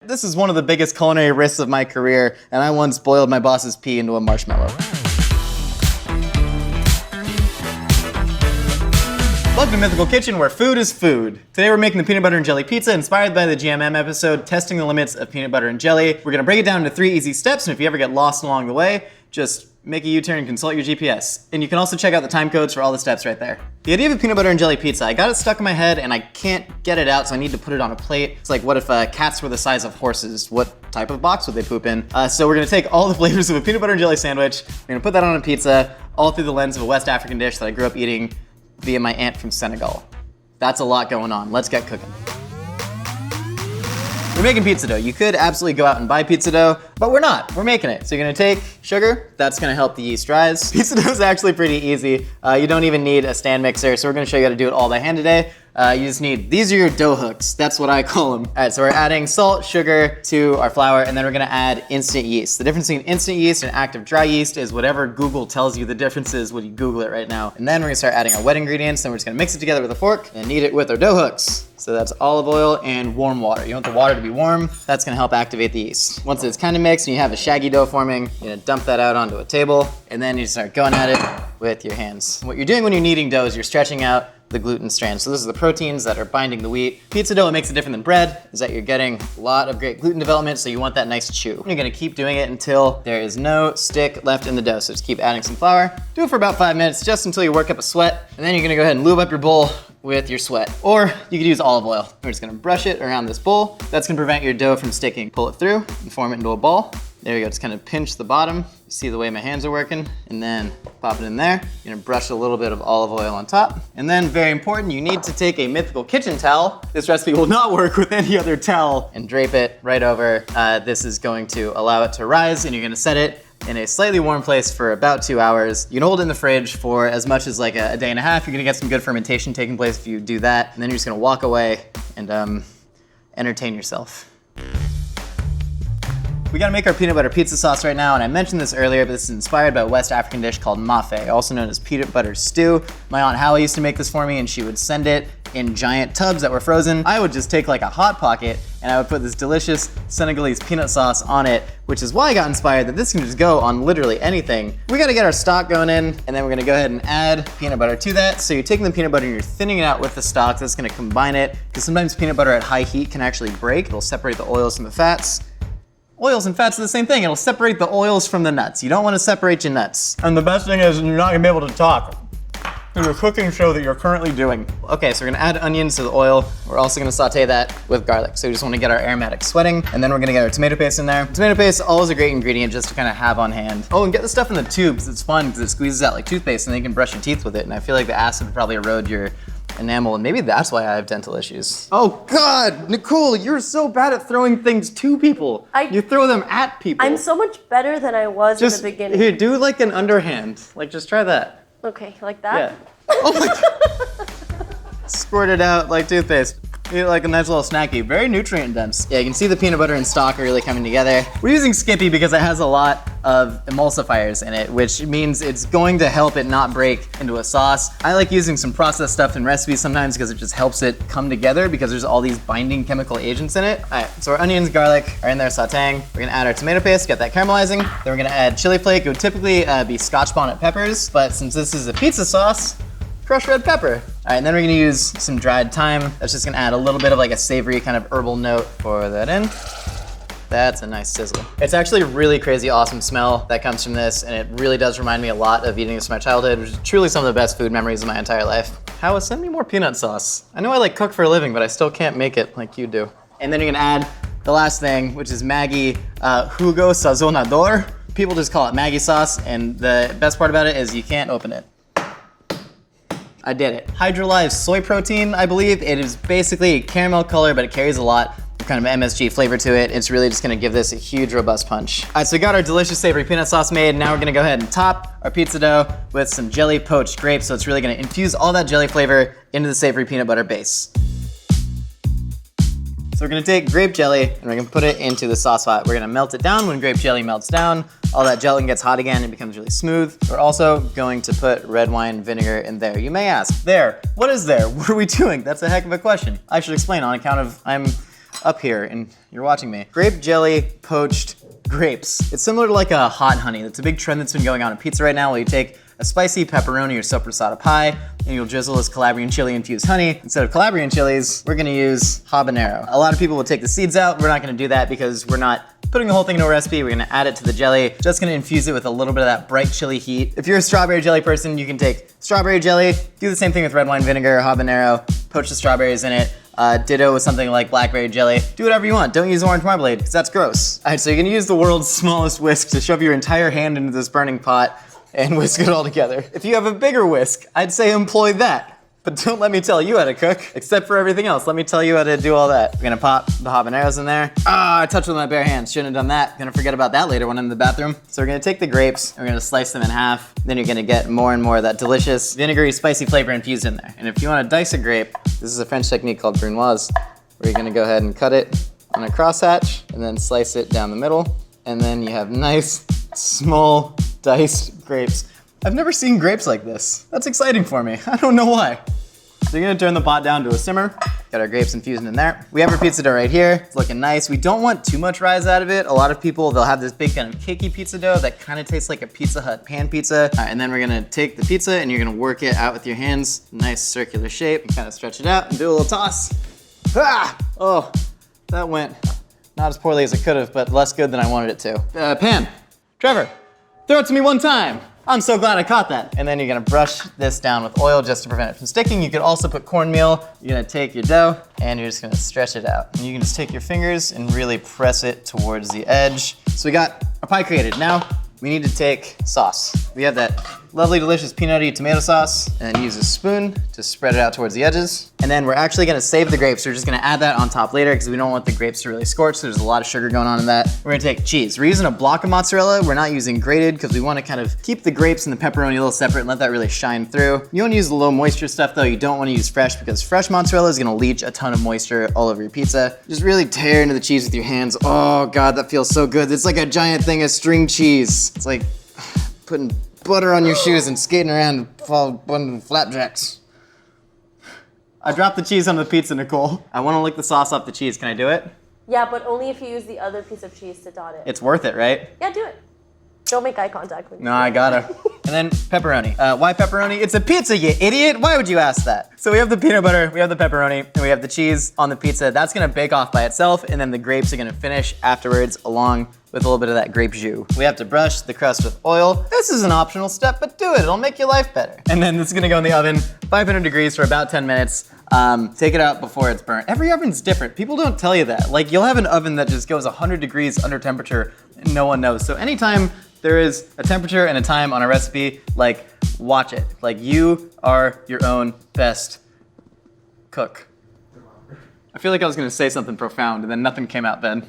This is one of the biggest culinary risks of my career, and I once boiled my boss's pee into a marshmallow. Welcome to Mythical Kitchen, where food is food. Today we're making the peanut butter and jelly pizza inspired by the GMM episode, Testing the Limits of Peanut Butter and Jelly. We're gonna break it down into 3 easy steps, and if you ever get lost along the way, just make a U-turn and consult your GPS. And you can also check out the time codes for all the steps right there. The idea of a peanut butter and jelly pizza, I got it stuck in my head and I can't get it out, so I need to put it on a plate. It's like, what if cats were the size of horses? What type of box would they poop in? So we're gonna take all the flavors of a peanut butter and jelly sandwich, we're gonna put that on a pizza, all through the lens of a West African dish that I grew up eating via my aunt from Senegal. That's a lot going on. Let's get cooking. We're making pizza dough. You could absolutely go out and buy pizza dough, but we're not. We're making it. So you're gonna take sugar. That's gonna help the yeast rise. Pizza dough is actually pretty easy. You don't even need a stand mixer, so we're gonna show you how to do it all by hand today. You just need, these are your dough hooks. That's what I call them. All right, so we're adding salt, sugar to our flour, and then we're gonna add instant yeast. The difference between instant yeast and active dry yeast is whatever Google tells you the difference is when you Google it right now. And then we're gonna start adding our wet ingredients, then we're just gonna mix it together with a fork and knead it with our dough hooks. So that's olive oil and warm water. You want the water to be warm. That's gonna help activate the yeast. Once it's kind of mixed and you have a shaggy dough forming, you're gonna dump that out onto a table, and then you start going at it with your hands. What you're doing when you're kneading dough is you're stretching out the gluten strands. So this is the proteins that are binding the wheat. Pizza dough, what makes it different than bread is that you're getting a lot of great gluten development, so you want that nice chew. You're gonna keep doing it until there is no stick left in the dough. So just keep adding some flour. Do it for about 5 minutes, just until you work up a sweat, and then you're gonna go ahead and lube up your bowl with your sweat. Or you could use olive oil. We're just gonna brush it around this bowl. That's gonna prevent your dough from sticking. Pull it through and form it into a ball. There you go, just kind of pinch the bottom. You see the way my hands are working, and then pop it in there. You're gonna brush a little bit of olive oil on top. And then, very important, you need to take a Mythical kitchen towel. This recipe will not work with any other towel, and drape it right over. This is going to allow it to rise, and you're gonna set it in a slightly warm place for about 2 hours. You can hold it in the fridge for as much as like a day and a half. You're gonna get some good fermentation taking place if you do that. And then you're just gonna walk away and entertain yourself. We gotta make our peanut butter pizza sauce right now, and I mentioned this earlier, but this is inspired by a West African dish called mafe, also known as peanut butter stew. My Aunt Hallie used to make this for me, and she would send it in giant tubs that were frozen. I would just take like a Hot Pocket, and I would put this delicious Senegalese peanut sauce on it, which is why I got inspired that this can just go on literally anything. We gotta get our stock going in, and then we're gonna go ahead and add peanut butter to that. So you're taking the peanut butter and you're thinning it out with the stock. That's gonna combine it, because sometimes peanut butter at high heat can actually break. It'll separate the oils from the fats. Oils and fats are the same thing. It'll separate the oils from the nuts. You don't want to separate your nuts. And the best thing is you're not gonna be able to talk in your cooking show that you're currently doing. Okay, so we're gonna add onions to the oil. We're also gonna saute that with garlic. So we just wanna get our aromatics sweating, and then we're gonna get our tomato paste in there. Tomato paste, always a great ingredient just to kind of have on hand. Oh, and get the stuff in the tubes. It's fun because it squeezes out like toothpaste, and then you can brush your teeth with it. And I feel like the acid would probably erode your enamel, and maybe that's why I have dental issues. Oh God, Nicole, you're so bad at throwing things to people. You throw them at people. I'm so much better than I was in the beginning. Here, do like an underhand. Like, just try that. Okay, like that? Yeah. Oh my God. Squirt it out like toothpaste. Eat it like a nice little snacky. Very nutrient dense. Yeah, you can see the peanut butter and stock are really coming together. We're using Skippy because it has a lot of emulsifiers in it, which means it's going to help it not break into a sauce. I like using some processed stuff in recipes sometimes because it just helps it come together because there's all these binding chemical agents in it. All right, so our onions, garlic are in there sauteing. We're gonna add our tomato paste, get that caramelizing. Then we're gonna add chili flake. It would typically be Scotch bonnet peppers, but since this is a pizza sauce, crushed red pepper. All right, and then we're gonna use some dried thyme. That's just gonna add a little bit of like a savory kind of herbal note. Pour that in. That's a nice sizzle. It's actually a really crazy awesome smell that comes from this, and it really does remind me a lot of eating this in my childhood, which is truly some of the best food memories of my entire life. Howa, send me more peanut sauce. I know I like cook for a living, but I still can't make it like you do. And then you're gonna add the last thing, which is Maggi Jugo Sazonador. People just call it Maggi sauce, and the best part about it is you can't open it. I did it. Hydrolyzed soy protein, I believe. It is basically caramel color, but it carries a lot of kind of MSG flavor to it. It's really just gonna give this a huge, robust punch. All right, so we got our delicious savory peanut sauce made. Now we're gonna go ahead and top our pizza dough with some jelly poached grapes. So it's really gonna infuse all that jelly flavor into the savory peanut butter base. So we're gonna take grape jelly and we're gonna put it into the sauce pot. We're gonna melt it down. When grape jelly melts down, all that gelatin gets hot again, it becomes really smooth. We're also going to put red wine vinegar in there. You may ask, there, what is there? What are we doing? That's a heck of a question. I should explain on account of I'm up here, and you're watching me. Grape jelly poached grapes. It's similar to like a hot honey. That's a big trend that's been going on in pizza right now, where you take a spicy pepperoni or soppressata pie, and you'll drizzle this Calabrian chili infused honey. Instead of Calabrian chilies, we're gonna use habanero. A lot of people will take the seeds out. We're not gonna do that because we're not putting the whole thing into a recipe. We're gonna add it to the jelly. Just gonna infuse it with a little bit of that bright chili heat. If you're a strawberry jelly person, you can take strawberry jelly, do the same thing with red wine vinegar, habanero, poach the strawberries in it. Ditto with something like blackberry jelly. Do whatever you want. Don't use orange marmalade, because that's gross. All right, so you're gonna use the world's smallest whisk to shove your entire hand into this burning pot and whisk it all together. If you have a bigger whisk, I'd say employ that. But don't let me tell you how to cook, except for everything else. Let me tell you how to do all that. We're gonna pop the habaneros in there. I touched with my bare hands, shouldn't have done that. Gonna forget about that later when I'm in the bathroom. So we're gonna take the grapes, and we're gonna slice them in half. Then you're gonna get more and more of that delicious vinegary, spicy flavor infused in there. And if you wanna dice a grape, this is a French technique called brunoise, where you're gonna go ahead and cut it on a crosshatch, and then slice it down the middle. And then you have nice, small, diced grapes. I've never seen grapes like this. That's exciting for me. I don't know why. So you're gonna turn the pot down to a simmer. Got our grapes infused in there. We have our pizza dough right here. It's looking nice. We don't want too much rise out of it. A lot of people, they'll have this big kind of cakey pizza dough that kind of tastes like a Pizza Hut pan pizza. All right, and then we're gonna take the pizza and you're gonna work it out with your hands. Nice circular shape. And kind of stretch it out and do a little toss. Ah! Oh, that went not as poorly as it could have, but less good than I wanted it to. Pan, Trevor, throw it to me one time. I'm so glad I caught that. And then you're gonna brush this down with oil just to prevent it from sticking. You could also put cornmeal. You're gonna take your dough and you're just gonna stretch it out. And you can just take your fingers and really press it towards the edge. So we got our pie created. Now we need to take sauce. We have that lovely, delicious peanutty tomato sauce, and then use a spoon to spread it out towards the edges. And then we're actually gonna save the grapes. We're just gonna add that on top later because we don't want the grapes to really scorch, so there's a lot of sugar going on in that. We're gonna take cheese. We're using a block of mozzarella. We're not using grated because we wanna kind of keep the grapes and the pepperoni a little separate and let that really shine through. You wanna use the low moisture stuff though. You don't wanna use fresh because fresh mozzarella is gonna leach a ton of moisture all over your pizza. Just really tear into the cheese with your hands. Oh God, that feels so good. It's like a giant thing of string cheese. It's like putting butter on your shoes and skating around and flapjacks. I dropped the cheese on the pizza, Nicole. I want to lick the sauce off the cheese. Can I do it? Yeah, but only if you use the other piece of cheese to dot it. It's worth it, right? Yeah, do it. Don't make eye contact with me. No, I gotta. And then pepperoni. Why pepperoni? It's a pizza, you idiot. Why would you ask that? So we have the peanut butter, we have the pepperoni, and we have the cheese on the pizza. That's gonna bake off by itself, and then the grapes are gonna finish afterwards along with a little bit of that grape jus. We have to brush the crust with oil. This is an optional step, but do it. It'll make your life better. And then this is gonna go in the oven, 500 degrees for about 10 minutes. Take it out before it's burnt. Every oven's different. People don't tell you that. Like, you'll have an oven that just goes 100 degrees under temperature and no one knows. So anytime there is a temperature and a time on a recipe, like, watch it. Like, you are your own best cook. I feel like I was gonna say something profound and then nothing came out then.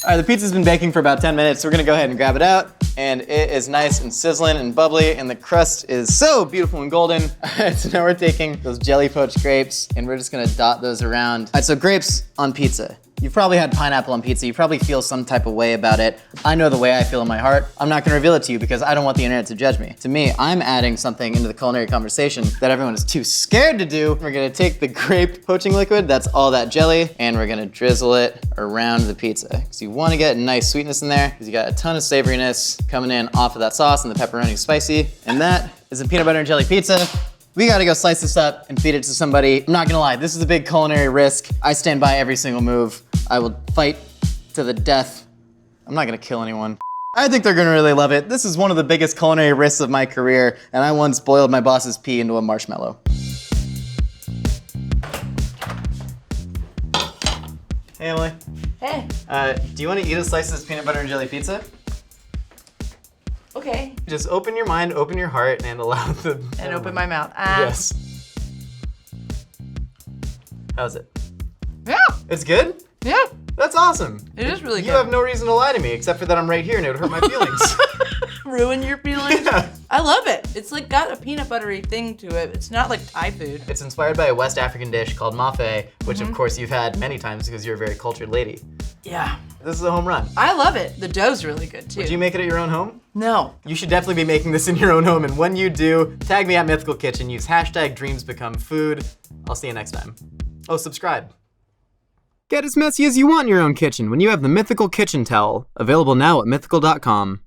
All right, the pizza's been baking for about 10 minutes, so we're gonna go ahead and grab it out. And it is nice and sizzling and bubbly, and the crust is so beautiful and golden. All right, so now we're taking those jelly poached grapes, and we're just gonna dot those around. All right, so grapes on pizza. You've probably had pineapple on pizza. You probably feel some type of way about it. I know the way I feel in my heart. I'm not gonna reveal it to you because I don't want the internet to judge me. To me, I'm adding something into the culinary conversation that everyone is too scared to do. We're gonna take the grape poaching liquid, that's all that jelly, and we're gonna drizzle it around the pizza. Because you wanna get a nice sweetness in there, because you got a ton of savoriness coming in off of that sauce, and the pepperoni is spicy. And that is a peanut butter and jelly pizza. We gotta go slice this up and feed it to somebody. I'm not gonna lie, this is a big culinary risk. I stand by every single move. I will fight to the death. I'm not gonna kill anyone. I think they're gonna really love it. This is one of the biggest culinary risks of my career, and I once boiled my boss's pee into a marshmallow. Hey, Emily. Hey. Do you wanna eat a slice of this peanut butter and jelly pizza? Okay. Just open your mind, open your heart, and allow the... And open my mouth. Yes. How's it? Yeah. It's good? Yeah. That's awesome. It is really good. You have no reason to lie to me, except for that I'm right here and it would hurt my feelings. Ruin your feelings. Yeah. I love it. It's like got a peanut buttery thing to it. It's not like Thai food. It's inspired by a West African dish called mafe, which of course you've had many times because you're a very cultured lady. Yeah. This is a home run. I love it. The dough's really good too. Would you make it at your own home? No. You should definitely be making this in your own home, and when you do, tag me at Mythical Kitchen. Use hashtag DreamsBecomeFood. I'll see you next time. Oh, subscribe. Get as messy as you want in your own kitchen when you have the Mythical Kitchen Towel, available now at mythical.com.